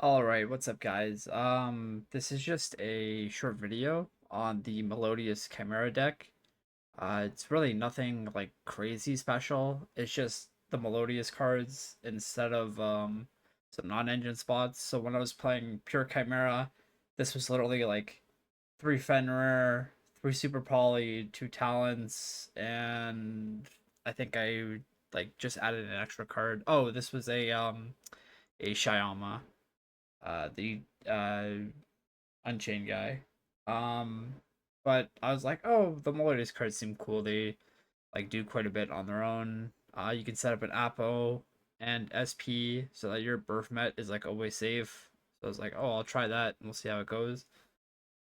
Alright, what's up guys? This is just a short video on the Melodious Chimera deck. It's really nothing like crazy special. It's just the Melodious cards instead of some non-engine spots. So when I was playing pure Chimera, this was literally like 3 Fenrir, 3 Super Poly, 2 Talents, and I think I like just added an extra card. Oh, this was a Shyama, the Unchained guy. Um, but I was like, oh, the Melodious cards seem cool. They like do quite a bit on their own. You can set up an Apo and SP so that your birth met is like always safe. So I was like, oh, I'll try that and we'll see how it goes.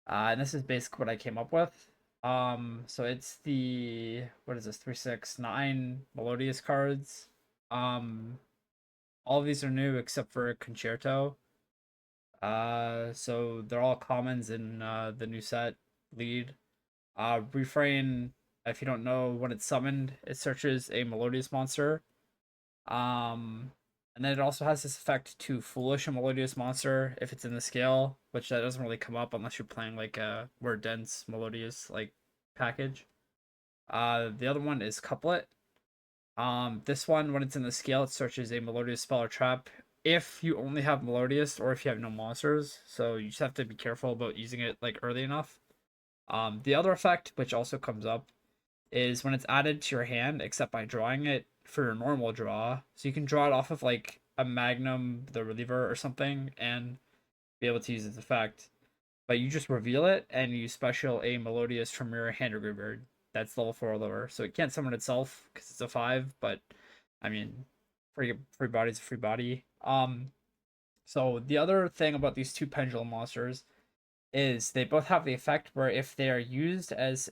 And this is basically what I came up with. So it's the what is this 369 Melodious cards. Um, all of these are new except for Concerto. So they're all commons in the new set lead. Refrain, if you don't know when it's summoned, it searches a Melodious monster. Um, and then it also has this effect to foolish a Melodious monster if it's in the scale, which that doesn't really come up unless you're playing like a more dense Melodious like package. The other one is couplet. This one, when it's in the scale, it searches a Melodious spell or trap if you only have Melodious or if you have no monsters. So you just have to be careful about using it like early enough. The other effect, which also comes up, is when it's added to your hand, except by drawing it for your normal draw. So you can draw it off of like a Magnum, the reliever, or something, and be able to use its effect. But you just reveal it and you special a Melodious from your hand or graveyard. That's level 4 or lower. So it can't summon itself because it's a 5, but I mean, free body's a free body. So the other thing about these two pendulum monsters is they both have the effect where if they are used as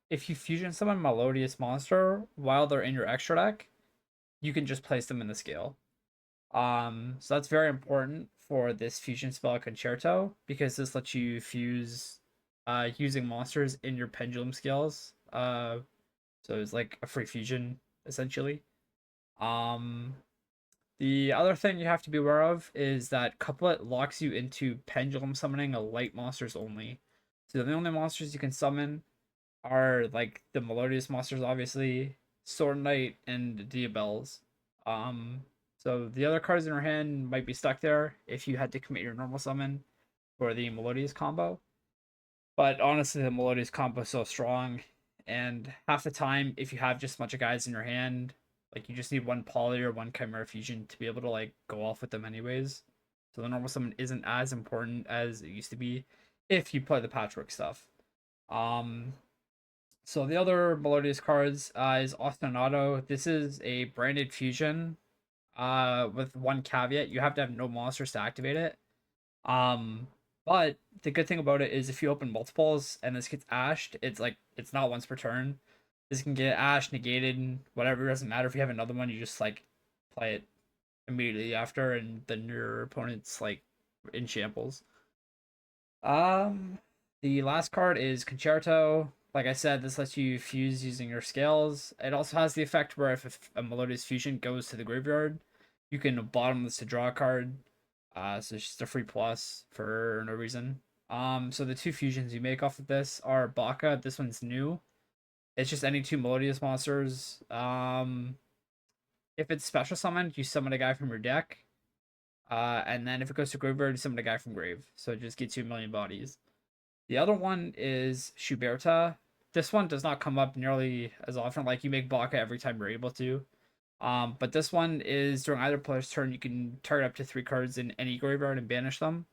if you fusion summon Melodious monster while they're in your extra deck, you can just place them in the scale. So that's very important for this fusion spell Concerto because this lets you fuse using monsters in your pendulum scales. So it's like a free fusion essentially. Um the other thing you have to be aware of is that Couplet locks you into pendulum summoning a light monsters only. So the only monsters you can summon are like the Melodious monsters, obviously, Sword Knight and Diabels. Um, so the other cards in your hand might be stuck there if you had to commit your normal summon for the Melodious combo. But honestly, the Melodious combo is so strong, and half the time, if you have just a bunch of guys in your hand, like you just need one Poly or one Chimera Fusion to be able to like go off with them anyways. So the normal summon isn't as important as it used to be if you play the patchwork stuff. Um, so the other Melodious cards is Ostinato. This is a branded fusion. With one caveat, you have to have no monsters to activate it. Um, but the good thing about it is if you open multiples and this gets ashed, it's like it's not once per turn. This can get ashed, negated, whatever. It doesn't matter if you have another one. You just like play it immediately after, and then your opponent's like in shambles. Um, the last card is Concerto. Like I said, this lets you fuse using your scales. It also has the effect where if a Melodious Fusion goes to the graveyard, you can bottom this to draw a card. So it's just a free plus for no reason. So the two fusions you make off of this are Baka. This one's new. It's just any two Melodious monsters. If it's special summoned, you summon a guy from your deck. And then if it goes to graveyard, you summon a guy from grave. So it just gets you a million bodies. The other one is Schuberta. This one does not come up nearly as often. Like you make Baka every time you're able to. But this one is during either player's turn, you can target up to 3 cards in any graveyard and banish them.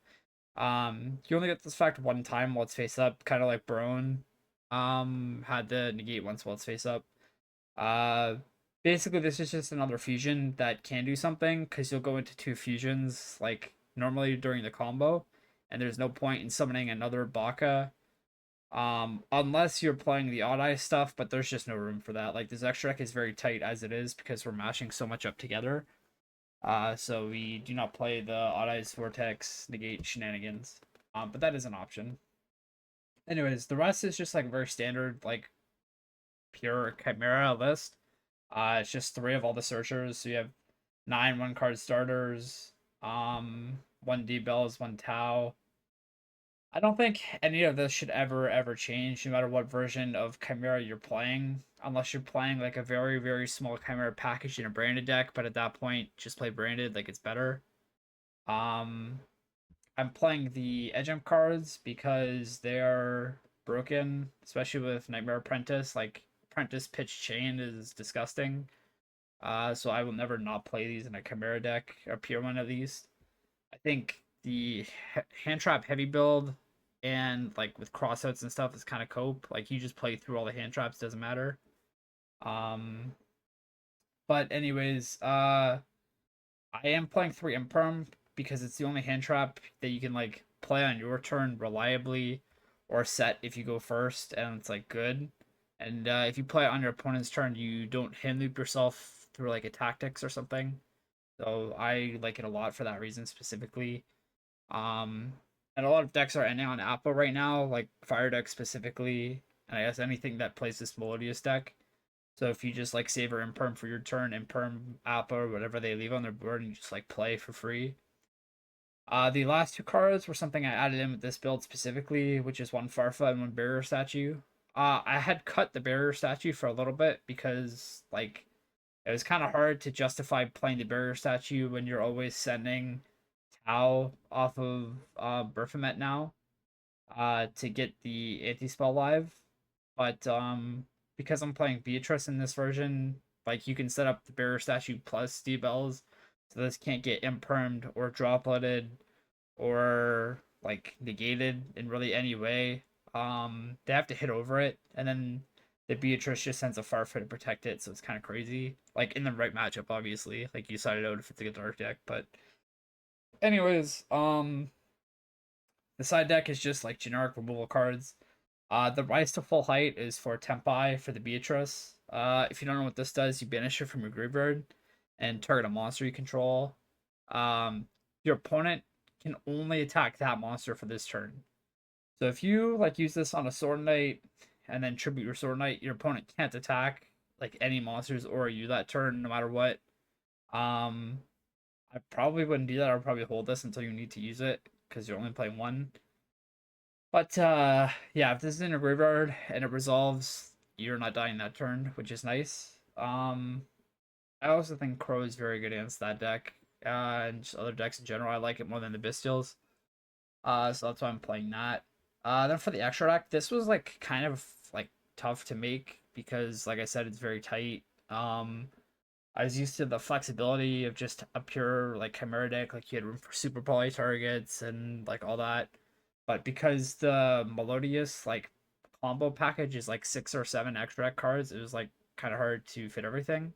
You only get this fact one time while it's face up, kind of like Brone. Had the negate once while it's face up. Uh, Basically, this is just another fusion that can do something because you'll go into 2 fusions like normally during the combo, and there's no point in summoning another Baka. Unless you're playing the odd eye stuff, but there's just no room for that. Like this extra deck is very tight as it is because we're mashing so much up together. So we do not play the odd eyes vortex negate shenanigans. But that is an option. Anyways, the rest is just like very standard, like pure Chimera list. It's just 3 of all the searchers. So you have 9 1 card starters, One D bells, one Tau. I don't think any of this should ever change, no matter what version of Chimera you're playing, unless you're playing like a very small Chimera package in a branded deck. But at that point, just play branded, like it's better. Um, I'm playing the Edgem cards because they're broken, especially with Nightmare Apprentice. Like Apprentice Pitch Chain is disgusting. So I will never not play these in a Chimera deck, a pure one at least. I think the hand trap heavy build and like with crossouts and stuff is kind of cope. Like you just play through all the hand traps, doesn't matter. Um, but anyways, I am playing 3 Imperm because it's the only hand trap that you can like play on your turn reliably or set if you go first and it's like good. And if you play it on your opponent's turn, you don't hand loop yourself through like a tactics or something. So I like it a lot for that reason specifically. Um, and a lot of decks are ending on Apple right now, like Fire deck specifically, and I guess anything that plays this Melodious deck. So if you just like save or imperm for your turn, imperm Apple or whatever they leave on their board, and you just like play for free. The last 2 cards were something I added in with this build specifically, which is one Farfa and one Barrier Statue. I had cut the Barrier Statue for a little bit because like it was kind of hard to justify playing the Barrier Statue when you're always sending Tau off of Berfomet now to get the anti-spell live. But because I'm playing Beatrice in this version, like you can set up the Barrier Statue plus D-Bells, so this can't get impermed or dropleted or like negated in really any way. They have to hit over it, and then the Beatrice just sends a Farfa to protect it, so it's kind of crazy. Like in the right matchup, obviously. Like you side it out if it's a dark deck, but anyways, the side deck is just like generic removal cards. The Rise to Full Height is for Tempai for the Beatrice. If you don't know what this does, you banish it from your graveyard and target a monster you control. Your opponent can only attack that monster for this turn. So if you like use this on a Sword Knight and then tribute your Sword Knight, your opponent can't attack like any monsters or you that turn, no matter what. Um, I probably wouldn't do that. I'd probably hold this until you need to use it because you're only playing one. But yeah, if this is in a graveyard and it resolves, you're not dying that turn, which is nice. I also think Crow is very good against that deck. And just other decks in general, I like it more than the Bestials. So that's why I'm playing that. Then for the extra deck, this was like kind of like tough to make because, like I said, it's very tight. I was used to the flexibility of just a pure like Chimera deck, like you had room for super poly targets and like all that. But because the Melodious like combo package is like 6 or 7 extra deck cards, it was like kind of hard to fit everything.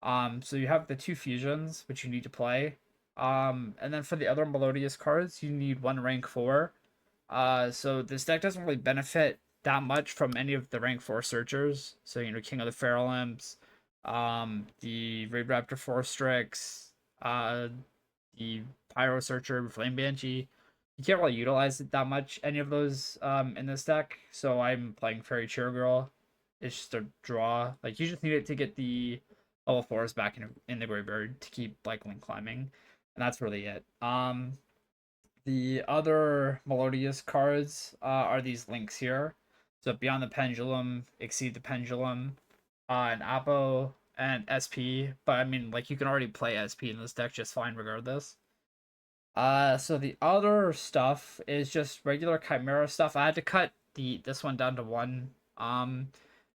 So you have the 2 fusions which you need to play. And then for the other Melodious cards, you need one rank 4. So this deck doesn't really benefit that much from any of the rank 4 searchers. So King of the Feral Imps, the Raid Raptor Force Strix, the Pyro Searcher, Flame Banshee. You can't really utilize it that much, any of those in this deck. So I'm playing Fairy Cheer Girl. It's just a draw. Like you just need it to get the level 4s back in the graveyard to keep like link climbing. And that's really it. The other Melodious cards are these links here. So Beyond the Pendulum, Exceed the Pendulum, and Apo and SP. But I mean, like you can already play SP in this deck just fine regardless. So the other stuff is just regular Chimera stuff. I had to cut this one down to 1.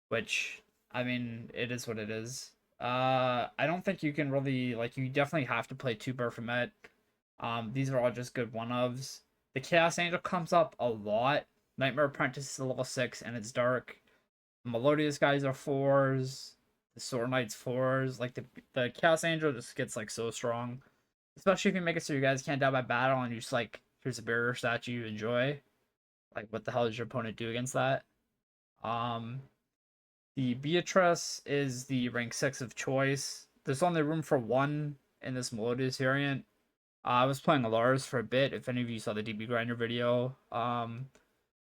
Which I mean, it is what it is. I don't think you can really like. You definitely have to play 2 Baphomet. These are all just good one-ofs. The Chaos Angel comes up a lot. Nightmare Apprentice is a level 6 and it's dark. Melodious guys are 4s. The Sword Knight's 4s. Like the Chaos Angel just gets like so strong. Especially if you make it so you guys can't die by battle and you just like here's a barrier statue you enjoy. Like what the hell does your opponent do against that? Um the Beatrice is the rank 6 of choice. There's only room for 1 in this Melodious variant. I was playing Lars for a bit, if any of you saw the DB Grinder video.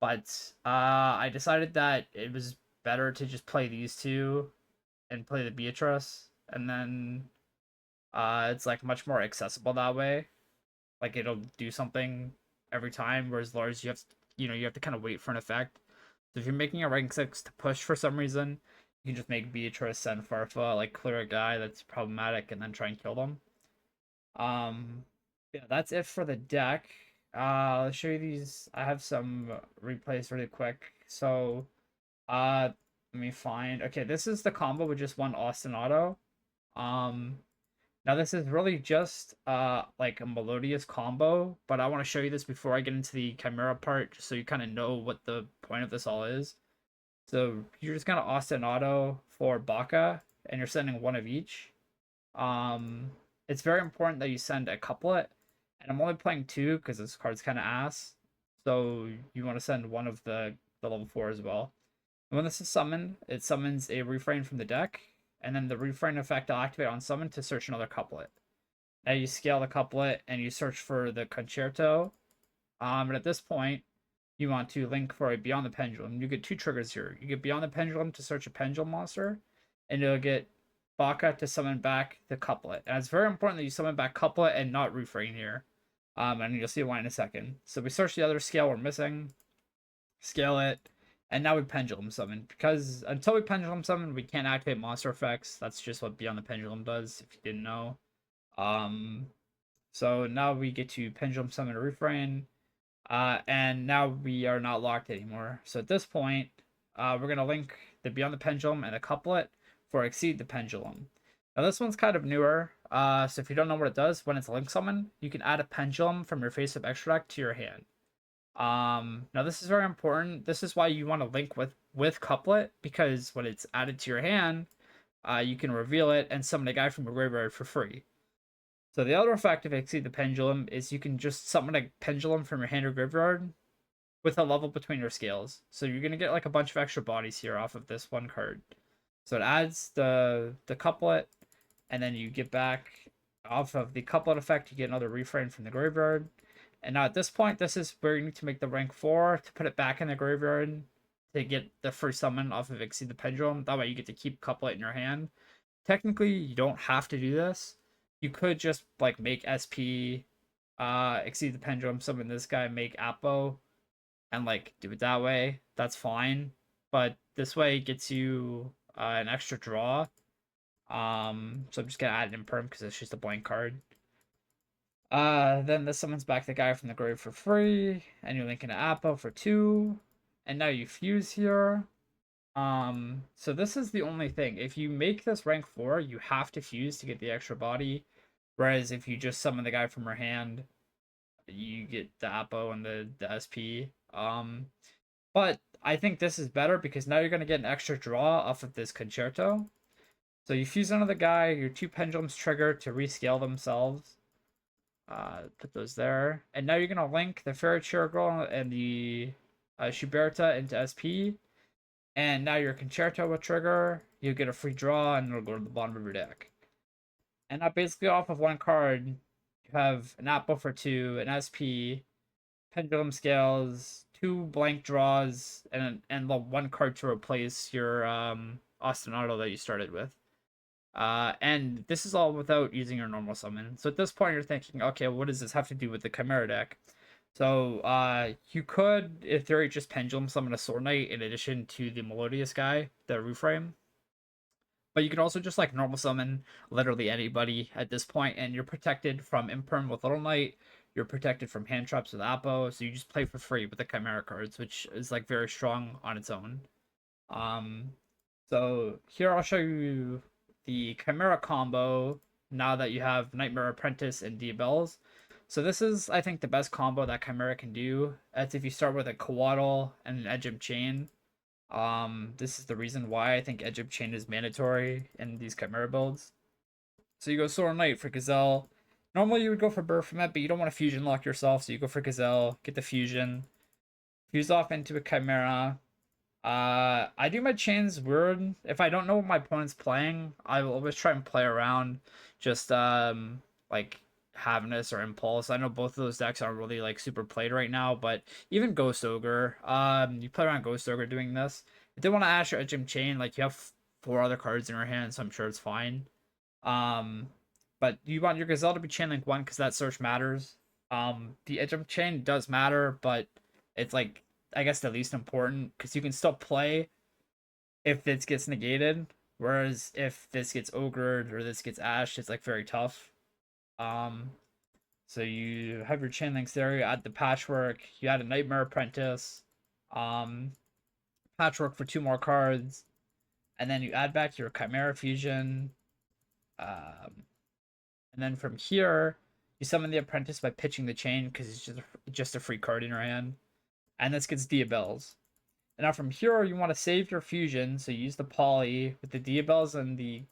But I decided that it was better to just play these 2 and play the Beatrice. And then It's like much more accessible that way. Like it'll do something every time, whereas Lars you have to, you have to kind of wait for an effect. So if you're making a rank 6 to push for some reason, you can just make Beatrice and Farfa like clear a guy that's problematic and then try and kill them. Yeah, that's it for the deck. Let's show you these. I have some replays really quick. So, let me find. Okay, this is the combo with just one Ostinato. Um, Now this is really just like a Melodious combo, but I want to show you this before I get into the Chimera part, just so you kind of know what the point of this all is. So you're just gonna Ostinato for Baka, and you're sending one of each. Um, it's very important that you send a couplet, and I'm only playing two because this card's kind of ass. So you want to send one of the level 4 as well. And when this is summoned, it summons a refrain from the deck, and then the refrain effect will activate on summon to search another couplet. Now you scale the couplet and you search for the concerto. And at this point, you want to link for a Beyond the Pendulum. You get two triggers here. You get Beyond the Pendulum to search a pendulum monster, and you'll get Baka to summon back the couplet. And it's very important that you summon back couplet and not refrain here. And you'll see why in a second. So we search the other scale we're missing, scale it, and now we pendulum summon. Because until we pendulum summon, we can't activate monster effects. That's just what Beyond the Pendulum does, if you didn't know. Um, so now we get to pendulum summon a refrain. And now we are not locked anymore. So at this point, we're gonna link the Beyond the Pendulum and the couplet for Exceed the Pendulum. Now this one's kind of newer. So if you don't know what it does, when it's link summon, you can add a pendulum from your face-up extra deck to your hand. Now this is very important. This is why you want to link with couplet, because when it's added to your hand, you can reveal it and summon a guy from your graveyard for free. So the other effect of Exceed the Pendulum is you can just summon a pendulum from your hand or graveyard with a level between your scales. So you're gonna get like a bunch of extra bodies here off of this one card. So it adds the couplet, and then you get back off of the couplet effect, you get another refrain from the graveyard. And now at this point, this is where you need to make the rank 4 to put it back in the graveyard to get the first summon off of Exceed the Pendulum. That way you get to keep couplet in your hand. Technically, you don't have to do this. You could just like make SP Exceed the Pendulum, summon this guy, make Apo, and like do it that way. That's fine. But this way it gets you an extra draw. So I'm just gonna add it in perm because it's just a blank card. Then this summons back the guy from the grave for free, and you link into Apo for 2. And now you fuse here. So this is the only thing. If you make this rank 4, you have to fuse to get the extra body. Whereas if you just summon the guy from her hand, you get the Apo and the SP. But I think this is better because now you're gonna get an extra draw off of this concerto. So you fuse another guy, your 2 pendulums trigger to rescale themselves. Put those there. And now you're gonna link the Fairy Chair Girl and the Schuberta into SP. And now your concerto will trigger, you get a free draw, and it'll go to the bottom of your deck. And now basically off of one card, you have an Apple for 2, an SP, pendulum scales, 2 blank draws, and the one card to replace your Ostinato that you started with. And this is all without using your normal summon. So at this point, you're thinking, okay, what does this have to do with the Chimera deck? So you could, in theory, just pendulum summon a Sword Knight in addition to the Melodious guy, the reframe. But you can also just like normal summon literally anybody at this point, and you're protected from Imperm with Little Knight. You're protected from hand traps with Apo, so you just play for free with the Chimera cards, which is like very strong on its own. Um, so here I'll show you the Chimera combo now that you have Nightmare Apprentice and Diabels. So this is, I think, the best combo that Chimera can do. That's if you start with a Coatl and an Edge of Chain. This is the reason why I think Edge of Chain is mandatory in these Chimera builds. So you go Sword Knight for Gazelle. Normally you would go for Baphomet, but you don't want to fusion lock yourself, so you go for Gazelle, get the fusion, fuse off into a Chimera. I do my chains weird. If I don't know what my opponent's playing, I will always try and play around just like Havness or Impulse. I know both of those decks aren't really like super played right now, but even Ghost Ogre, you play around Ghost Ogre doing this. If they want to Ash or Edge Chain, like you have 4 other cards in your hand, so I'm sure it's fine. Um, But you want your Gazelle to be chain link 1 because that search matters. The edge of chain does matter, but it's like, I guess, the least important because you can still play if this gets negated. Whereas if this gets ogred or this gets ashed, it's like very tough. Um, so you have your chain links there. You add the patchwork. You add a Nightmare Apprentice. Um, Patchwork for 2 more cards, and then you add back your Chimera Fusion. And then from here, you summon the Apprentice by pitching the chain because it's just a free card in your hand, and this gets Diabells. And now from here, you want to save your fusion, so you use the Poly with the Diabells and the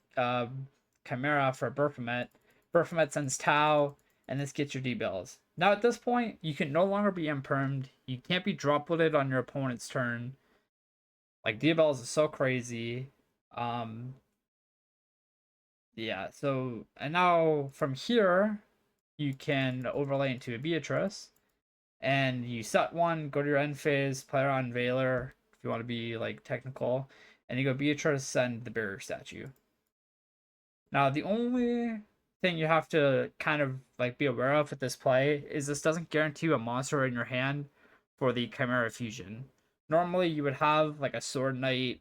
Chimera for Baphomet. Baphomet sends Tau, and this gets your Diabells. Now at this point, you can no longer be impermed. You can't be dropletted on your opponent's turn. Like, Diabells is so crazy. Um, yeah, so, and now from here, you can overlay into a Beatrice, and you set one, go to your end phase, play around Veiler, if you want to be, like, technical, and you go Beatrice and the Barrier Statue. Now, the only thing you have to kind of, like, be aware of with this play is this doesn't guarantee you a monster in your hand for the Chimera Fusion. Normally, you would have, like, a Sword Knight,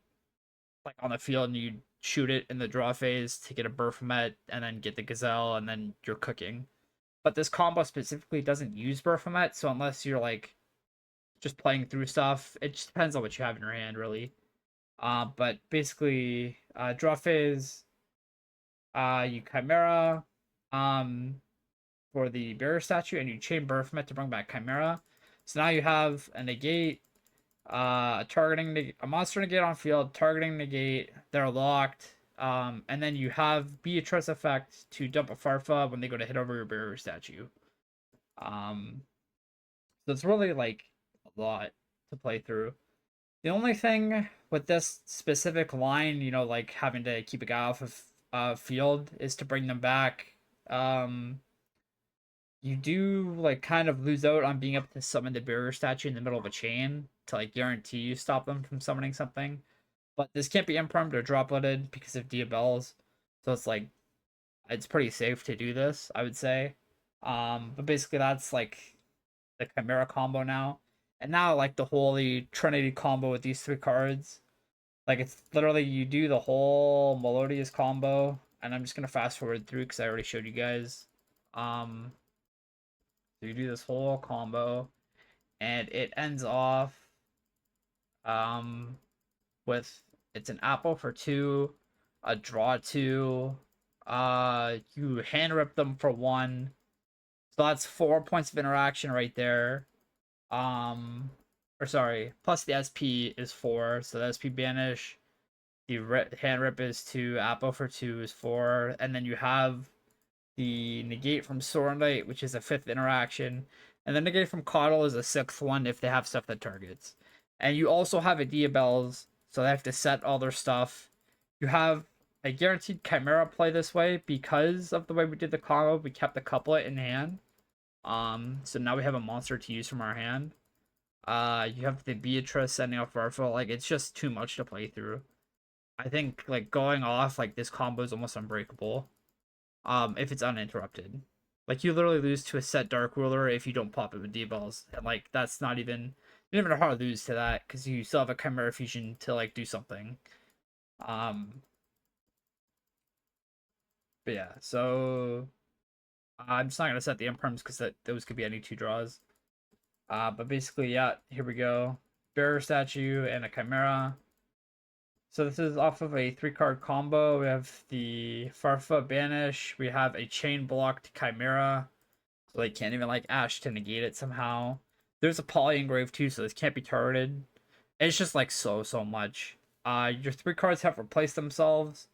like, on the field, and you'd shoot it in the draw phase to get a Baphomet, and then get the Gazelle, and then you're cooking. But this combo specifically doesn't use Baphomet, so unless you're, like, just playing through stuff, it just depends on what you have in your hand, really. But basically, draw phase, you Chimera, for the Barrier Statue, and you chain Baphomet to bring back Chimera. So now you have a negate, targeting a monster negate on field, targeting negate, they're locked, and then you have Beatrice effect to dump a Farfa when they go to hit over your Barrier Statue. So it's really, like, a lot to play through. The only thing with this specific line, like having to keep a guy off of field, is to bring them back. You do, like, kind of lose out on being able to summon the Barrier Statue in the middle of a chain to, like, guarantee you stop them from summoning something. But this can't be impermed or dropletted because of Diabells. So it's like, it's pretty safe to do this, I would say. But basically that's, like, the Chimera combo now. And now, like, the Holy Trinity combo with these 3 cards. Like, it's literally, you do the whole Melodious combo. And I'm just going to fast forward through because I already showed you guys. So you do this whole combo. And it ends off um, with, it's an apple for 2, a draw 2. You hand rip them for 1. So that's 4 points of interaction right there. Or sorry, plus the SP is 4, so the SP banish. The hand rip is 2, apple for 2 is 4, and then you have the negate from Sword Knight, which is a 5th interaction, and the negate from Coatl is a 6th one if they have stuff that targets. And you also have a Diabells, so they have to set all their stuff. You have a guaranteed Chimera play this way because of the way we did the combo. We kept the couplet in hand. So now we have a monster to use from our hand. You have the Beatrice sending off Varfo. Like, it's just too much to play through. I think, like, going off, like, this combo is almost unbreakable. If it's uninterrupted. Like, you literally lose to a set Dark Ruler if you don't pop it with D-Balls. And, like, that's not even... You don't even know how to lose to that, because you still have a Chimera Fusion to, like, do something. But yeah, so... I'm just not going to set the imperms, because those could be any 2 draws. But basically, yeah, here we go. Barrier Statue and a Chimera. So this is off of a 3-card combo. We have the Farfa Banish. We have a Chain Blocked Chimera. So they can't even, like, Ash to negate it somehow. There's a Poly Engrave too, so this can't be targeted. It's just, like, so much. Your 3 cards have replaced themselves.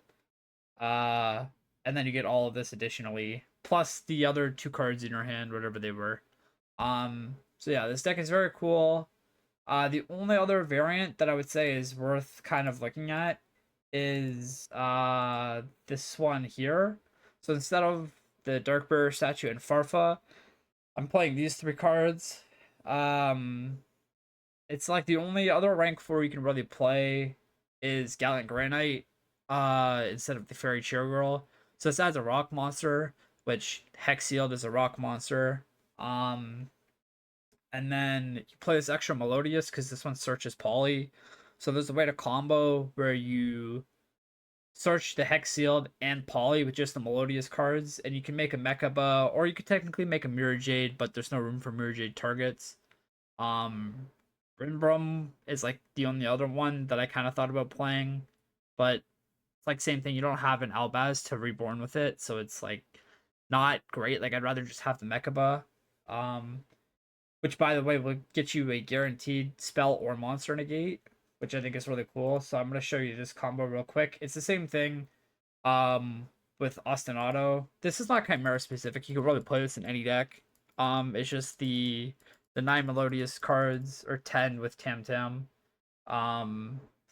And then you get all of this additionally. Plus the other 2 cards in your hand, whatever they were. So yeah, this deck is very cool. The only other variant that I would say is worth kind of looking at is this one here. So instead of the Dark Bearer Statue and Farfa, I'm playing these 3 cards. It's like the only other rank 4 you can really play is Gallant Granite instead of the Fairy Chair Girl. So this adds a rock monster, which Hex Sealed is a rock monster. Um, and then you play this extra Melodious because this one searches poly. So there's a way to combo where you search the Hex Sealed and poly with just the Melodious cards, and you can make a Mechaba, or you could technically make a Mirror Jade, but there's no room for Mirror Jade targets. Brim is like the only other one that I kind of thought about playing, but it's like same thing. You don't have an Albaz to reborn with it, so it's like not great. Like I'd rather just have the Mechaba, um, which by the way will get you a guaranteed spell or monster negate, which I think is really cool. So I'm gonna show you this combo real quick. It's the same thing, with Ostinato. This is not Chimera specific. You can really play this in any deck. It's just the 9 Melodious cards or 10 with Tam Tam,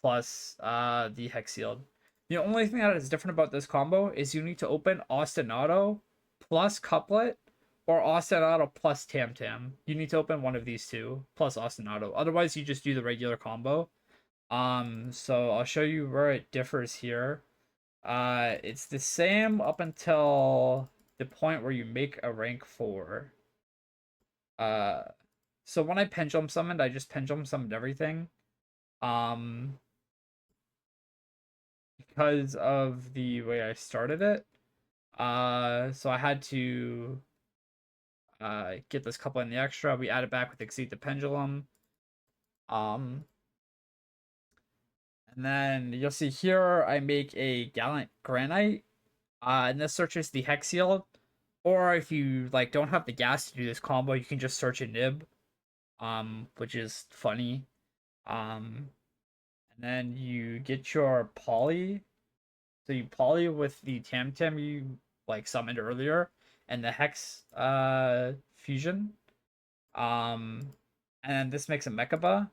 plus the Hex Sealed. The only thing that is different about this combo is you need to open Ostinato plus Couplet or Ostinato plus Tam Tam. You need to open one of these two plus Ostinato. Otherwise, you just do the regular combo. So I'll show you where it differs here. It's the same up until the point where you make a rank 4. Uh, so when I pendulum summoned, I just pendulum summoned everything. Um, because of the way I started it. So I had to get this couple in the extra. We added back with Exceed the Pendulum. Um, and then you'll see here I make a Gallant Granite. And this searches the Hex Shield. Or if you like don't have the gas to do this combo, you can just search a Nib. Which is funny. And then you get your poly. So you poly with the Tam Tam you like summoned earlier, and the Hex fusion. Um, and this makes a Mechaba.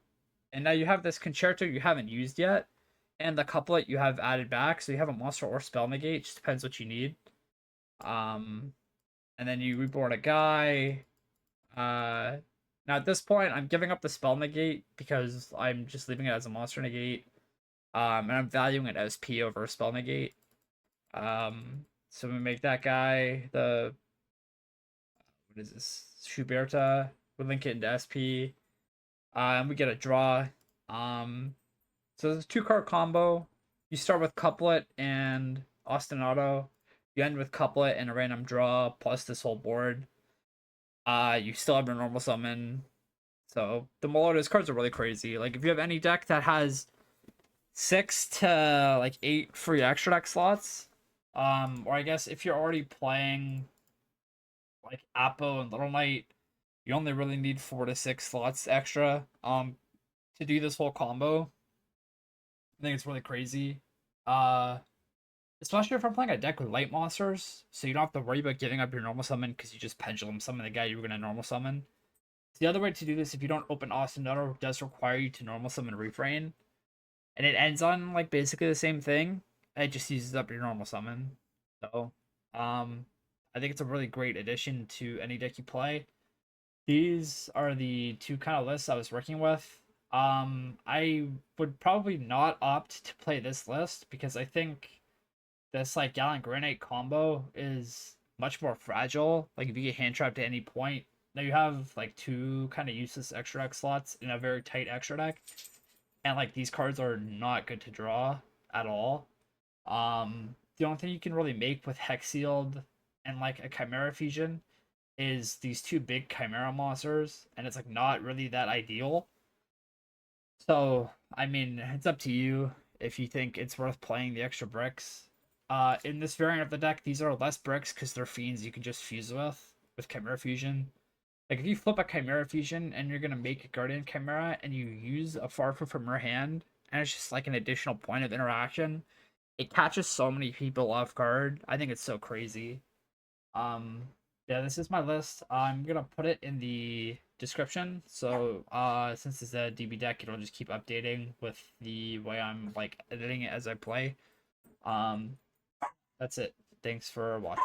And now you have this concerto you haven't used yet, and the couplet you have added back, so you have a monster or spell negate. Just depends what you need. Um, and then you reborn a guy. Now at this point, I'm giving up the spell negate because I'm just leaving it as a monster negate. And I'm valuing it as P over spell negate. So we make that guy the what is this? Schuberta. We link it into SP. And we get a draw. So there's a 2-card combo. You start with Couplet and Ostinato. You end with Couplet and a random draw plus this whole board. You still have your normal summon. So the Melodious cards are really crazy. Like if you have any deck that has 6 to like 8 free extra deck slots, or I guess if you're already playing like Appo and Little Knight, you only really need 4 to 6 slots extra to do this whole combo. I think it's really crazy. Uh Especially if I'm playing a deck with light monsters, so you don't have to worry about giving up your normal summon because you just pendulum summon the guy you were gonna normal summon. The other way to do this, if you don't open Ostinato, does require you to normal summon Refrain. And it ends on like basically the same thing. It just uses up your normal summon. So I think it's a really great addition to any deck you play. These are the two kind of lists I was working with. I would probably not opt to play this list because I think this like Gallant Granite combo is much more fragile. Like if you get hand trapped at any point, now you have like 2 kind of useless extra deck slots in a very tight extra deck, and like these cards are not good to draw at all. The only thing you can really make with Hex Sealed and like a Chimera fusion is these 2 big Chimera monsters, and it's like not really that ideal. So I mean, it's up to you if you think it's worth playing the extra bricks. In this variant of the deck, these are less bricks because they're fiends you can just fuse with Chimera Fusion. Like if you flip a Chimera Fusion and you're gonna make a Guardian Chimera and you use a Farfar from your hand, and it's just like an additional point of interaction, it catches so many people off guard. I think it's so crazy. Um, yeah, this is my list. I'm gonna put it in the description. So, since it's a DB deck, it'll just keep updating with the way I'm like editing it as I play. Um, that's it. Thanks for watching.